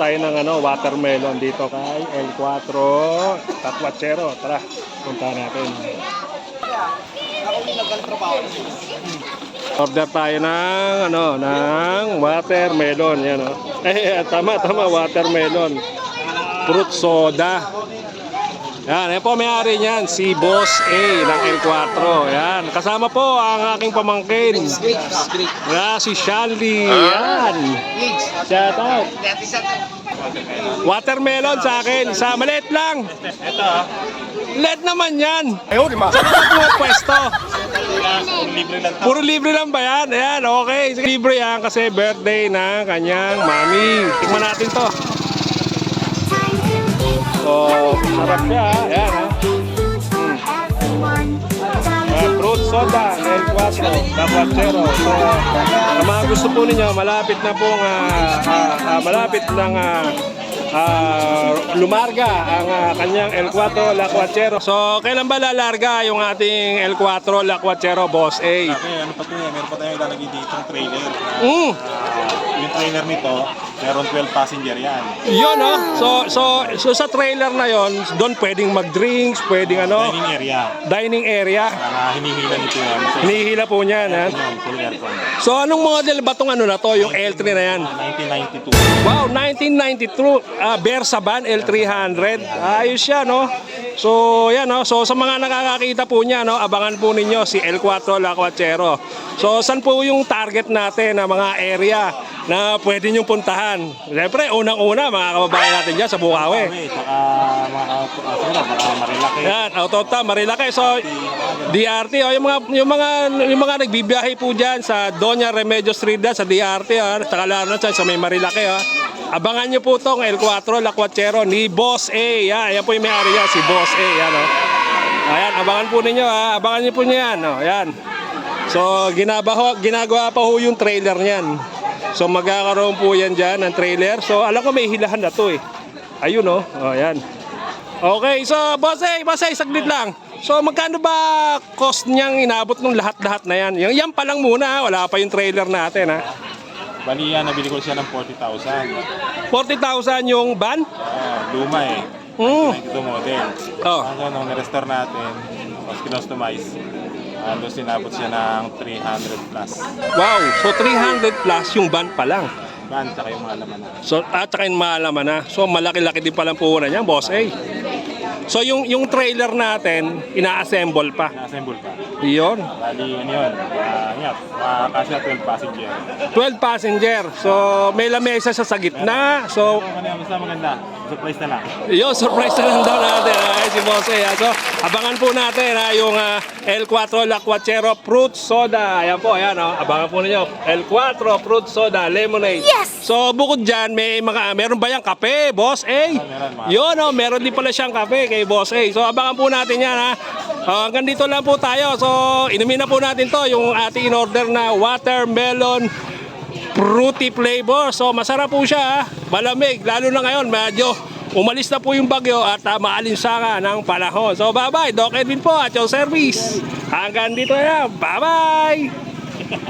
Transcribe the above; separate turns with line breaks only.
Tayo ng watermelon dito kay L4 Lakwachero. Tara, punta natin. Order tayo ng watermelon. Yan, oh. Tama, watermelon. Fruit soda. Yan po may-ari niyan, si Boss A ng L4. Yan, kasama po ang aking pamangkin. Si Shanley. Yan. Shout out. Watermelon sa akin, isa maliit lang. Liit naman yan. Saan ka pwesto? Puro libre lang ba yan? Ayan, okay. Libre yan kasi birthday ng kanyang mami. Tingnan natin to. So, sarap siya. Ayan, ha. Fruit soda, L4, Lakwachero. So, ang mga gusto po ninyo, malapit na pong lumarga ang kanyang L4 Lakwachero. So, kailan ba lalarga yung ating L4 Lakwachero, Boss A?
Ano pa ito eh, meron pa tayong ilalagay dito ng trailer. Yung trailer nito, meron 12 passenger yan.
Yun, no? So sa trailer na yon, doon pwedeng mag-drinks, pwedeng
Dining area.
dining area.
Hinihila nito yan.
Hinihila po niyan, ha?
Full aircon.
So, anong model ba itong na to, yung L3 na yan?
1992.
Wow, 1992, Versa van L300. Ayos siya, no? So, yan, no? So, sa mga nakakakita po niya, no? Abangan po ninyo si L4 Lakwachero. So, saan po yung target natin na mga area na pwede nyo puntahan? Siyempre, unang-una, mga kababayan natin dyan sa Bukawi.
Saka mga Marilaki.
Yan, Autota, Marilaki. So, DRT, yung mga nagbibiyahe po dyan sa Doña Remedios Street sa DRT, saka lalo na sa may Marilaki, abangan nyo po itong L4 Lakwachero ni Boss A. Yan po yung may-ari yan, si Boss A. Yan, ayan, abangan po ninyo, abangan nyo po nyo yan. Yan. So, ginagawa pa ho yung trailer niyan. So, magkakaroon po yan dyan ng trailer. So, alam ko may hilahan na to eh. Ayun, ayan. Okay, so Boss A, saglit lang. So, magkano ba cost niyang inabot ng lahat-lahat na yan? Yan pa lang muna, wala pa yung trailer natin, ha?
Bali yan, nabili ko siya ng 40,000.
40,000 yung van?
Luma eh. 92 model. Nung na-restore natin, tapos kinustomize. Doon sinabot siya ng 300 plus.
Wow, so 300 plus yung van pa lang.
Van, tsaka yung mga laman na.
So, tsaka yung mga laman na. So, malaki-laki din palang puhunan niya, Boss A. So, yung trailer natin, ina-assemble pa.
Na-assemble pa.
Yun.
Bali, yun. Kasi 12 passenger.
12 passenger. So, may lamesa siya sa gitna. So,
Basta maganda. Surprise na lang.
yun, surprise na lang daw natin. Si Boss A. So, abangan po natin yung L4 Lakwachero Fruit Soda. Ayan po, ayan. Abangan po ninyo. L4 Fruit Soda Lemonade. Yes! So, bukod dyan, meron ba yung kape, Boss A?
Meron.
Yun, meron din pala siyang kape kay Boss A. So, abangan po natin yan, ha. Hanggang dito lang po tayo. So, inumin na po natin to, yung ating in-order na watermelon fruity flavor. So, masarap po siya, ha. Malamig, lalo na ngayon, medyo umalis na po yung bagyo at maalinsangan ng panahon. So, bye-bye. Doc Edwin po at yung service. Hanggang dito na. Bye-bye!